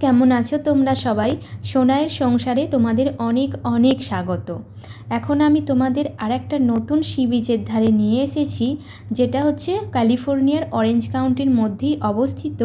কেমন আছো তোমরা সবাই? সোনাইয়ের সংসারে তোমাদের অনেক অনেক স্বাগত। এখন আমি তোমাদের আরেকটা নতুন সি বিচের ধারে নিয়ে এসেছি, যেটা হচ্ছে ক্যালিফোর্নিয়ার অরেঞ্জ কাউন্টির মধ্যেই অবস্থিত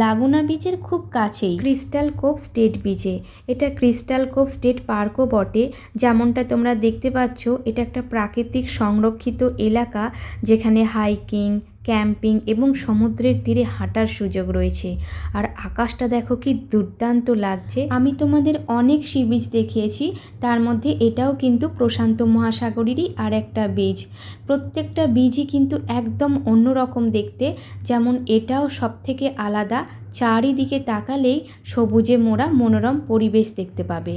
লাগুনা বিচের খুব কাছেই ক্রিস্টাল কোভ স্টেট বিচে। এটা ক্রিস্টাল কোভ স্টেট পার্কও বটে। যেমনটা তোমরা দেখতে পাচ্ছ, এটা একটা প্রাকৃতিক সংরক্ষিত এলাকা, যেখানে হাইকিং, ক্যাম্পিং এবং সমুদ্রের তীরে হাঁটার সুযোগ রয়েছে। আর আকাশটা দেখো কি দুর্দান্ত লাগছে। আমি তোমাদের অনেক সি বিচ দেখিয়েছি, তার মধ্যে এটাও কিন্তু প্রশান্ত মহাসাগরেরই আর একটা বিচ। প্রত্যেকটা বিচই কিন্তু একদম অন্যরকম দেখতে, যেমন এটাও সব থেকে আলাদা। চারিদিকে তাকালেই সবুজে মোড়া মনোরম পরিবেশ দেখতে পাবে।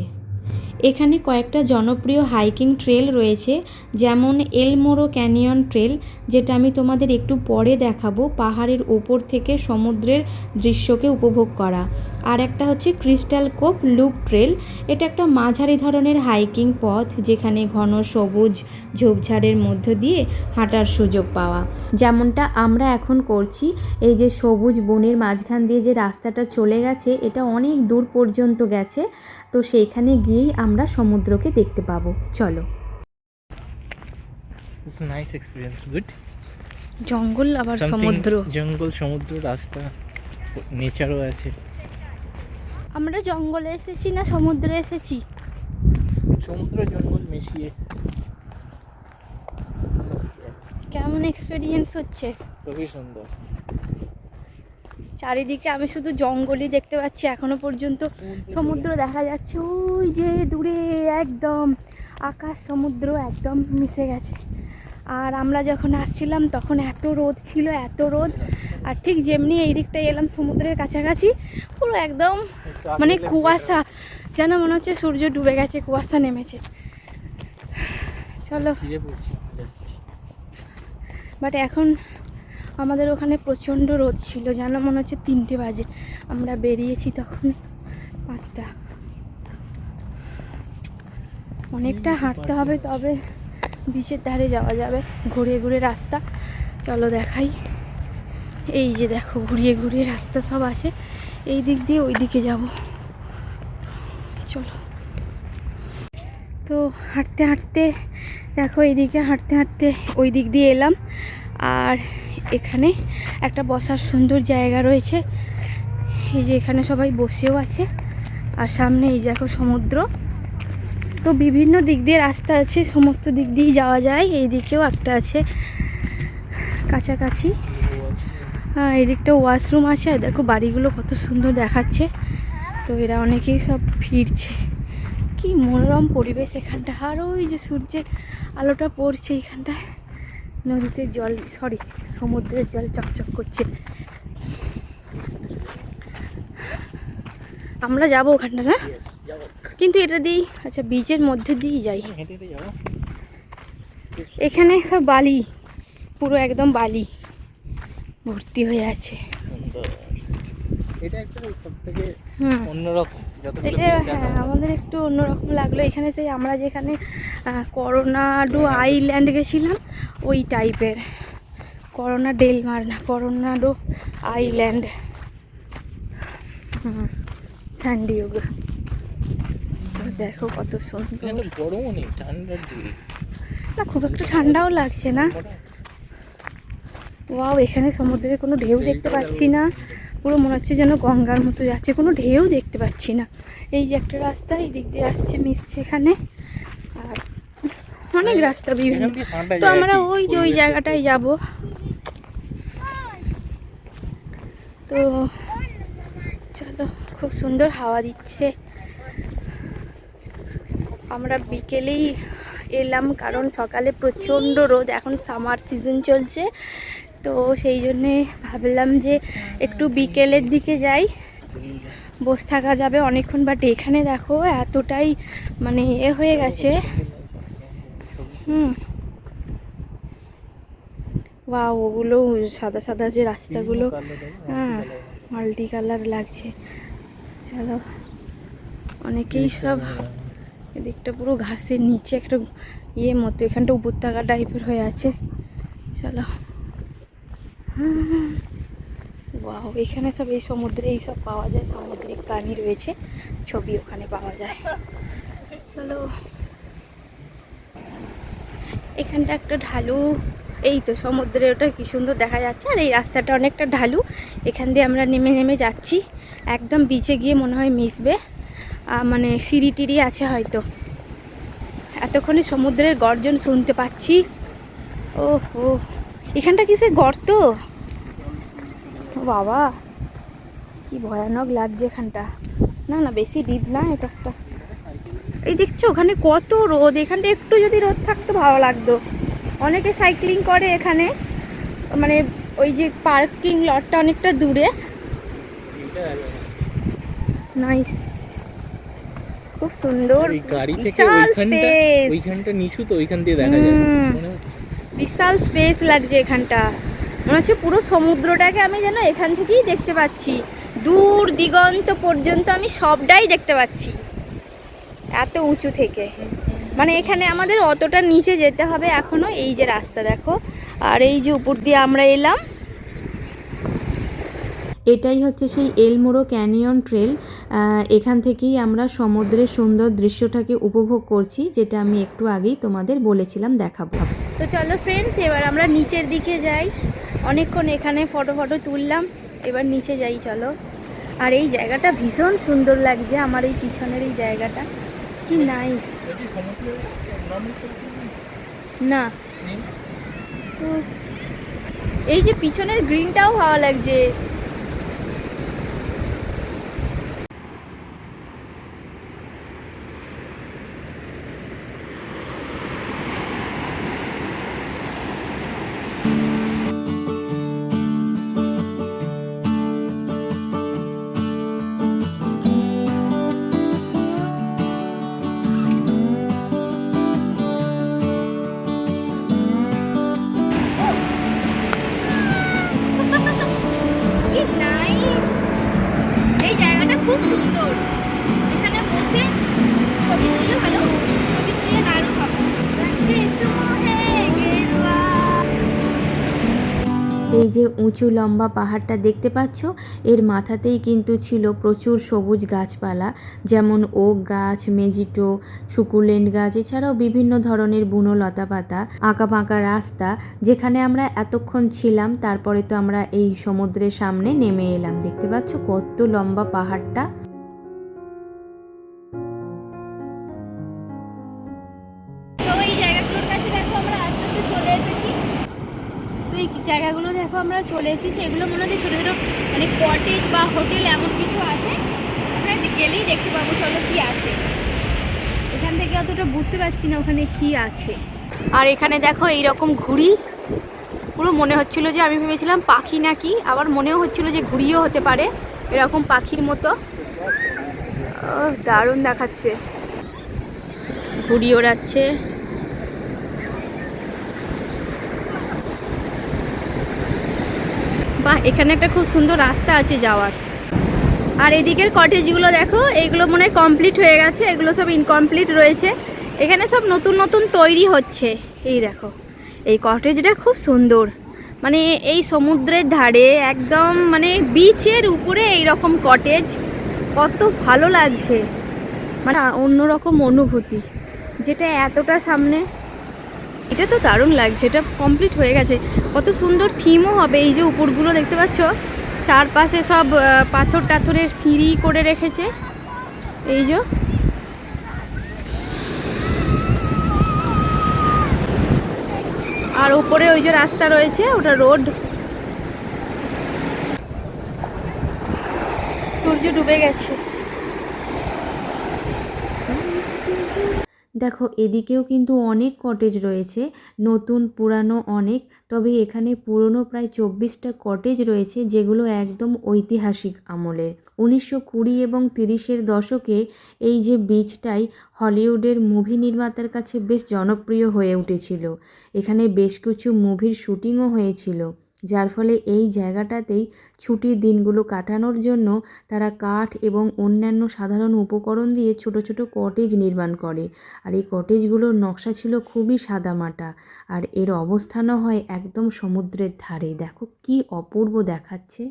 এখানে কয়েকটা জনপ্রিয় হাইকিং ট্রেল রয়েছে, যেমন এলমোরো ক্যানিয়ন ট্রেল, যেটা আমি তোমাদের একটু পরে দেখাবো। পাহাড়ের ওপর থেকে সমুদ্রের দৃশ্যকে উপভোগ করা। আর একটা হচ্ছে ক্রিস্টাল কোভ লুপ ট্রেল। এটা একটা মাঝারি ধরনের হাইকিং পথ, যেখানে ঘন সবুজ ঝোপঝাড়ের মধ্য দিয়ে হাঁটার সুযোগ পাওয়া, যেমনটা আমরা এখন করছি। এই যে সবুজ বনের মাঝখান দিয়ে যে রাস্তাটা চলে গেছে, এটা অনেক দূর পর্যন্ত গেছে। তো সেইখানে গিয়েই আমরা সমুদ্রকে দেখতে পাবো। চলো। It's a nice experience, good. জঙ্গল আবার সমুদ্র, জঙ্গল সমুদ্র রাস্তা, নেচারও আছে। আমরা জঙ্গলে এসেছি না সমুদ্রে এসেছি? সমুদ্র জঙ্গল মিশিয়ে। কেমন এক্সপেরিয়েন্স হচ্ছে? খুবই সুন্দর। চারিদিকে আমি শুধু জঙ্গলই দেখতে পাচ্ছি এখনো পর্যন্ত। সমুদ্র দেখা যাচ্ছে ওই যে দূরে, একদম আকাশ সমুদ্র একদম মিশে গেছে। আর আমরা যখন আসছিলাম তখন এত রোদ ছিল, এত রোদ। আর ঠিক যেমনি এই দিকটায় এলাম সমুদ্রের কাছাকাছি, পুরো একদম মানে কুয়াশা, যেন মনে হচ্ছে সূর্য ডুবে গেছে, কুয়াশা নেমেছে। চলো। বাট এখন আমাদের ওখানে প্রচণ্ড রোদ ছিল, যেন মনে হচ্ছে 3টে বাজে। আমরা বেরিয়েছি তখন 5টা। অনেকটা হাঁটতে হবে, তবে বিচের ধারে যাওয়া যাবে। ঘুরে ঘুরে রাস্তা, চলো দেখাই। এই যে দেখো, ঘুরিয়ে ঘুরিয়ে রাস্তা সব আছে। এই দিক দিয়ে ওই দিকে যাব, চলো। তো হাঁটতে হাঁটতে দেখো, এইদিকে হাঁটতে হাঁটতে ওই দিক দিয়ে এলাম। আর এখানে একটা বসার সুন্দর জায়গা রয়েছে। এই যে এখানে সবাই বসেও আছে। আর সামনে এই দেখো সমুদ্র। তো বিভিন্ন দিক দিয়ে রাস্তা আছে, সমস্ত দিক দিয়েই যাওয়া যায়। এই দিকেও একটা আছে কাছাকাছি। হ্যাঁ, এই দিকটা ওয়াশরুম আছে। আর দেখো বাড়িগুলো কত সুন্দর দেখাচ্ছে। তো এরা অনেকেই সব ফিরছে। কি মনোরম পরিবেশ এখানটা। আর ওই যে সূর্যের আলোটা পড়ছে এখানটায়। নদীতে জল, সমুদ্রের জল চকচক করছে। আমরা যাবো ওখানটা না, কিন্তু এটা দিয়েই, আচ্ছা বিচের মধ্যে দিয়েই যাই। এখানে সব বালি, পুরো একদম বালি ভর্তি হয়ে আছে। এটা একটা সবথেকে অন্যরকম। হ্যাঁ, আমাদের একটু অন্যরকম লাগলো এখানে। সেই আমরা যেখানে করোনাডো আইল্যান্ড গেছিলাম, ওই টাইপের। করোনা ডেলমার না, করোনাডো আইল্যান্ড, সান ডিয়েগো। দেখো কত সুন্দর। গরমও নেই, ঠান্ডার দিকে না, খুব একটা ঠান্ডাও লাগছে না। ওয়াও, এখানে সমুদ্রের কোনো ঢেউ দেখতে পাচ্ছি না। পুরো মনে হচ্ছে যেন গঙ্গার মতো যাচ্ছে, কোনো ঢেউ দেখতে পাচ্ছি না। এই যে একটা রাস্তা এই দিক দিয়ে আসছে, মিশছে এখানে। আর অনেক রাস্তা বিভিন্ন। তো আমরা ওই যে ওই জায়গাটায় যাব। তো চলো, খুব সুন্দর হাওয়া দিচ্ছে। আমরা বিকেলেই এলাম, কারণ সকালে প্রচণ্ড রোদ। এখন সামার সিজন চলছে, তো সেই জন্যে ভাবলাম যে একটু বিকেলের দিকে যাই, বসে থাকা যাবে অনেকক্ষণ। বাট এখানে দেখো এতটাই মানে হয়ে গেছে। বা ওগুলো সাদা সাদা যে রাস্তাগুলো, হ্যাঁ মাল্টি কালার লাগছে। চলো, অনেকেই সব এদিকটা পুরো ঘাসের নিচে একটা মতো, এখানটা উপত্যকা টাইপের হয়ে আছে। চলো, ওয়াও, এখানে সব এই সমুদ্রে এই সব পাওয়া যায়, সামুদ্রিক প্রাণী রয়েছে, ছবি ওখানে পাওয়া যায়। চলো, এখানটা একটা ঢালু, এই তো সমুদ্রে, ওটা কি সুন্দর দেখা যাচ্ছে। আর এই রাস্তাটা অনেকটা ঢালু, এখান দিয়ে আমরা নেমে নেমে যাচ্ছি, একদম বিচে গিয়ে মনে হয় মিশবে, মানে সিঁড়ি টিড়ি আছে হয়তো। এতক্ষণে সমুদ্রের গর্জন শুনতে পাচ্ছি। ও ও, এখানটা কিসে গর্ত, ও বাবা কি ভয়ানক লাগছে এখানটা। না না, বেশি ডিপ না এটা একটা। এই দেখছো ওখানে কত রোদ, এখানটা একটু যদি রোদ থাকতো ভালো লাগতো। অনেকে সাইক্লিং করে এখানে, মানে ওই যে পার্কিং লটটা অনেকটা দূরে। নাইস, খুব সুন্দর, এই গাড়ি থেকে বিশাল স্পেস, ওইখানটা নিচু তো, ওইখান দিয়ে দেখা যায় মনে হচ্ছে। বিশাল স্পেস লাগছে এখানটা, মনে হচ্ছে পুরো সমুদ্রটাকে আমি যেন এখান থেকেই দেখতে পাচ্ছি, দূর দিগন্ত পর্যন্ত আমি সবটাই দেখতে পাচ্ছি এত উঁচু থেকে। মানে এখানে আমাদের অতটা নিচে যেতে হবে এখনো, এই যে রাস্তা দেখো, আর এই যে উপর দিয়ে আমরা এলাম। এটাই হচ্ছে সেই এলমোরো ক্যানিয়ন ট্রেল। এখান থেকেই আমরা সমুদ্রের সুন্দর দৃশ্যটাকে উপভোগ করছি, যেটা আমি একটু আগেই তোমাদের বলেছিলাম দেখাবো। তো চলো ফ্রেন্ডস, এবার আমরা নিচের দিকে যাই। অনেকক্ষণ এখানে ফটো তুললাম, এবার নিচে যাই চলো। আর এই জায়গাটা ভীষণ সুন্দর লাগছে, আমার এই পিছনের এই জায়গাটা কি নাইস। না, উফ, এই যে পিছনের গ্রিনটাও ভালো লাগছে। কি নাইস, এই জায়গাটা খুব সুন্দর, এখানে বসে ছবি তুললে ভালো, ছবি তুললে দারুণ হবে। এই যে উঁচু লম্বা পাহাড়টা দেখতে পাচ্ছ, এর মাথাতেই কিন্তু ছিল প্রচুর সবুজ গাছপালা, যেমন ওক গাছ, মেজিটো, সুকুলেন্ট গাছ, এছাড়াও বিভিন্ন ধরনের বুনো লতাপাতা, আঁকা বাঁকা রাস্তা। যেখানে আমরা এতক্ষণ ছিলাম, তারপরে তো আমরা এই সমুদ্রের সামনে নেমে এলাম। দেখতে পাচ্ছ কত লম্বা পাহাড়টা। তো এই জায়গাগুলোর কাছে দেখো আমরা আস্তে আস্তে চলে এসেছি। তো এই জায়গাগুলো দেখো আমরা চলে এসেছি, এগুলো মনে হচ্ছে ছোটো ছোটো মানে কটেজ বা হোটেল এমন কিছু আছে, ওখানে গেলেই দেখতে পাবো। চলো কি আছে এখান থেকে, অতটা বুঝতে পারছি না ওখানে কি আছে। আর এখানে দেখো এইরকম ঘুড়ি, পুরো মনে হচ্ছিল যে, আমি ভেবেছিলাম পাখি নাকি, আবার মনেও হচ্ছিল যে ঘুড়িও হতে পারে, এরকম পাখির মতো। দারুণ দেখাচ্ছে, ঘুড়ি ওড়াচ্ছে। বাহ, এখানে একটা খুব সুন্দর রাস্তা আছে যাওয়ার। আর এদিকের কটেজগুলো দেখো, এইগুলো মনে হয় কমপ্লিট হয়ে গেছে, এগুলো সব ইনকমপ্লিট রয়েছে। এখানে সব নতুন নতুন তৈরি হচ্ছে। এই দেখো, এই কটেজটা খুব সুন্দর, মানে এই সমুদ্রের ধারে একদম, মানে বিচের উপরে এই রকম কটেজ, কত ভালো লাগছে, মানে অন্যরকম অনুভূতি, যেটা এতটা সামনে। এটা তো দারুণ লাগছে, এটা কমপ্লিট হয়ে গেছে, কত সুন্দর থিমও হবে। এই যে উপরগুলো দেখতে পাচ্ছ, চারপাশে সব পাথর টাথরের সিঁড়ি করে রেখেছে, এই যে। আর উপরে ওই যে রাস্তা রয়েছে, ওটা রোড। সূর্য ডুবে গেছে। দেখো এদিকেও কিন্তু অনেক কটেজ রয়েছে, নতুন পুরানো অনেক। তবে এখানে পুরনো প্রায় 24টা কটেজ রয়েছে, যেগুলো একদম ঐতিহাসিক আমলের। 1920 এবং 30-এর দশকে এই যে বিচটাই হলিউডের মুভি নির্মাতার কাছে বেশ জনপ্রিয় হয়ে উঠেছিল। এখানে বেশ কিছু মুভির শুটিংও হয়েছিল, যার ফলে এই জায়গাটাতেই ছুটির দিনগুলো কাটানোর জন্য তারা কাঠ এবং অন্যান্য সাধারণ উপকরণ দিয়ে ছোট ছোট কটেজ নির্মাণ করে। আর এই কটেজগুলোর নকশা ছিল খুবই সাদামাটা, আর এর অবস্থানও হয় একদম সমুদ্রের ধারে। দেখো কি অপূর্ব দেখাচ্ছে।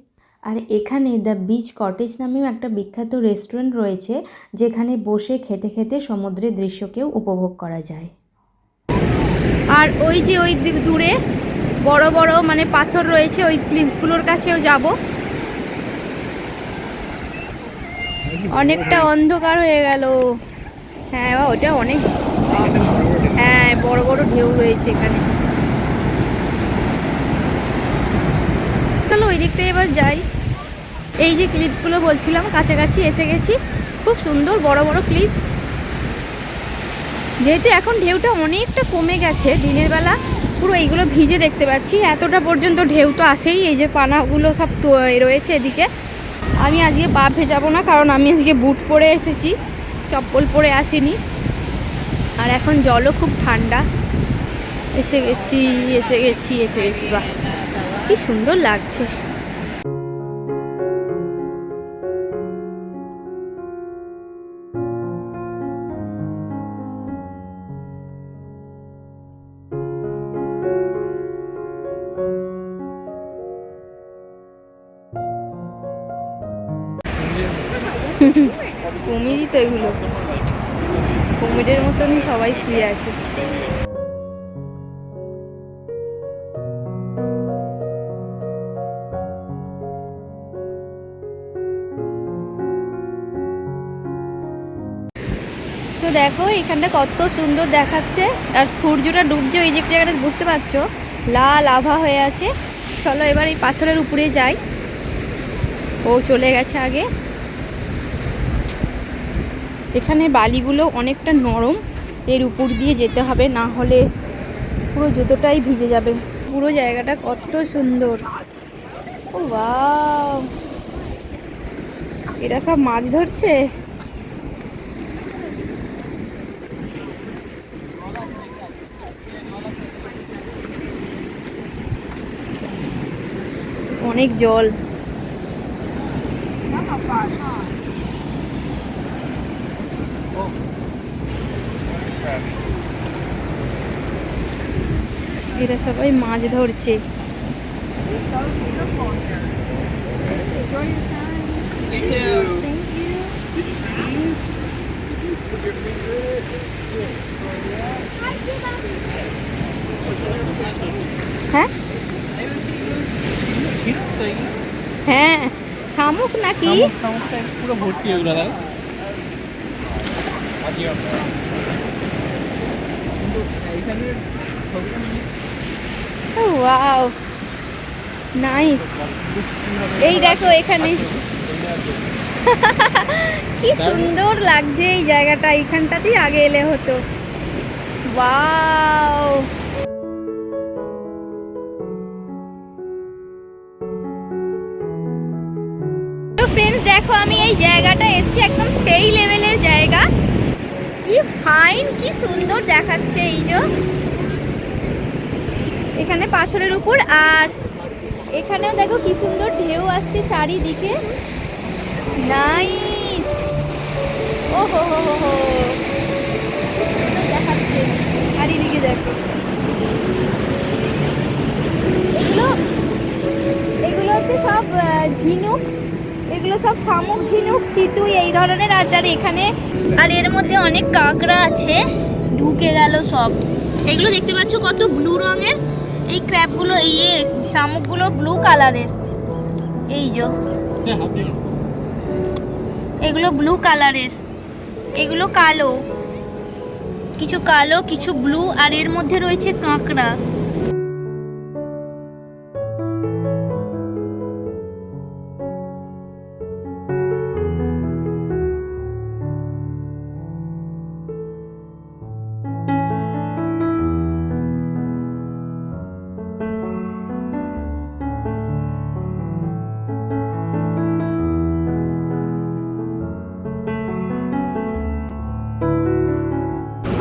আর এখানে দ্য বিচ কটেজ নামেও একটা বিখ্যাত রেস্টুরেন্ট রয়েছে, যেখানে বসে খেতে খেতে সমুদ্রের দৃশ্যকেও উপভোগ করা যায়। আর ওই যে ওই দূরে বড় বড় মানে পাথর রয়েছে, ওই ক্লিপসগুলোর কাছেও যাব। অনেকটা অন্ধকার হয়ে গেল। হ্যাঁ ওটা অনেক, হ্যাঁ বড় বড় ঢেউ রয়েছে এখানে। চলো ওই দিকটায় এবার যাই। এই যে ক্লিপসগুলো বলছিলাম, কাছাকাছি এসে গেছি। খুব সুন্দর বড় বড় ক্লিপস। যেহেতু এখন ঢেউটা অনেকটা কমে গেছে, দিনের বেলা পুরো এইগুলো ভিজে দেখতে পাচ্ছি, এতটা পর্যন্ত ঢেউ তো আসেই। এই যে পানাগুলো সব তো রয়েছে এদিকে। আমি আজকে পা ভেজাবো না, কারণ আমি আজকে বুট পরে এসেছি, চপ্পল পরে আসিনি। আর এখন জলও খুব ঠান্ডা। এসে গেছি এসে গেছি এসে গেছি। বাহ কি সুন্দর লাগছে। কুমিরই তো এগুলো, কুমিরের মতনই সবাই শুয়ে আছে। তো দেখো এখানটা কত সুন্দর দেখাচ্ছে, আর সূর্যটা ডুবছে ওই যে জায়গাটা, বুঝতে পারছো লাল আভা হয়ে আছে। চলো এবার এই পাথরের উপরে যাই। ও চলে গেছে আগে। এখানে বালিগুলো অনেকটা নরম, এর উপর দিয়ে যেতে হবে, না হলে পুরো জুতোটাই ভিজে যাবে। পুরো জায়গাটা কত সুন্দর। ও ওয়াও, এরা সব মাছ ধরছে। অনেক জল। এরা সবাই মাছ ধরছে। হ্যাঁ হ্যাঁ শামুক নাকি? পুরো ভর্তি এগুলো দাদা। Wow nice. এই দেখো এখানে কি সুন্দর লাগছে এই জায়গাটা, এইখানটাতেই আগে এলে হতো। ওয়াও তো ফ্রেন্ডস দেখো আমি এই জায়গাটা এসেছি, একদম সেই লেভেলের জায়গা। কি ফাইন, কি সুন্দর দেখাচ্ছে। এই যে এখানে পাথরের উপর, আর এখানেও দেখো কি সুন্দর ঢেউ আসছে চারিদিকে। নাইস। ও হো হো হো হো, দেখাচ্ছে চারিদিকে দেখো। এগুলো এগুলো হচ্ছে সব ঝিনুক, এগুলো সব শামুক, ঝিনুক, সিতুই এই ধরনের আছে। আর এখানে আর এর মধ্যে অনেক কাঁকড়া আছে, ঢুকে গেল সব। এগুলো দেখতে পাচ্ছ কত ব্লু রঙের, এই ক্র্যাবগুলো, এই শামুকগুলো ব্লু কালারের। এই যে এগুলো ব্লু কালারের, এগুলো কালো, কিছু কালো কিছু ব্লু, আর এর মধ্যে রয়েছে কাঁকড়া।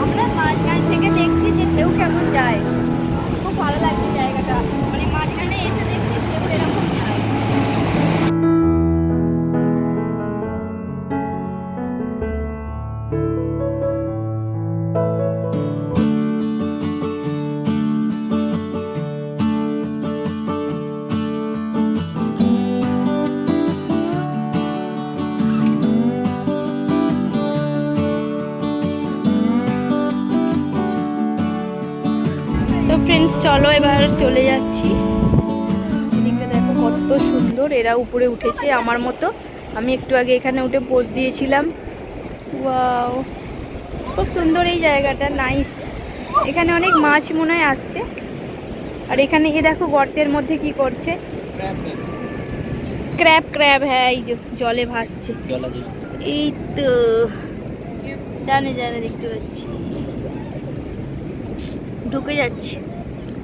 আমরা মাঝখান থেকে দেখছি যে ঢেউ কেমন যায়। ফ্রেন্ডস চলো এবার চলে যাচ্ছি। এদিকটা দেখো কত সুন্দর, এরা উপরে উঠেছে আমার মতো। আমি একটু আগে এখানে উঠে পোজ দিয়েছিলাম। ওয়াও, খুব সুন্দর এই জায়গাটা, নাইস। এখানে অনেক মাছ মনে হয় আসছে। আর এখানে এ দেখো গর্তের মধ্যে কি করছে, ক্র্যাব ক্র্যাব, হ্যাঁ এই যে জলে ভাসছে। এই তো জানে জানে দেখতে পাচ্ছি, ঢুকে যাচ্ছে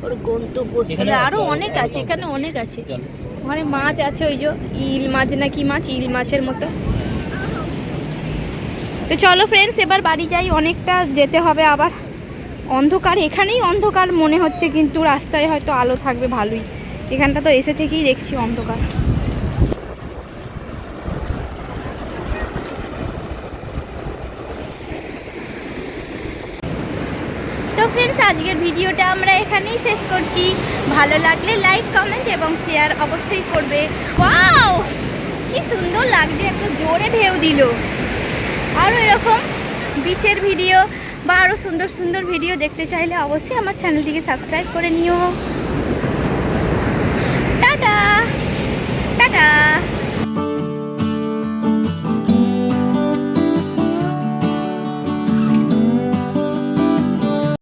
ওর গন্তব্যস্থলে। আরো অনেক আছে, এখানে অনেক আছে। ওখানে মাছ আছে, ওই যে ইল মাছ না কি মাছ, ইল মাছের মতো। তো চলো ফ্রেন্ডস এবার বাড়ি যাই, অনেকটা যেতে হবে আবার। অন্ধকার, এখানেই অন্ধকার মনে হচ্ছে, কিন্তু রাস্তায় হয়তো আলো থাকবে ভালোই। এখানটা তো এসে থেকেই দেখছি অন্ধকার। তো ফ্রেন্ডস আজকের ভিডিওটা আমরা এখানেই শেষ করছি। ভালো লাগলে লাইক, কমেন্ট এবং শেয়ার অবশ্যই করবে। ওয়াও, কি সুন্দর লাগছে, একটা জোরে ঢেউ দিল। আরও এরকম বিচের ভিডিও বা আরও সুন্দর সুন্দর ভিডিও দেখতে চাইলে অবশ্যই আমার চ্যানেলটিকে সাবস্ক্রাইব করে নিও। টাটা।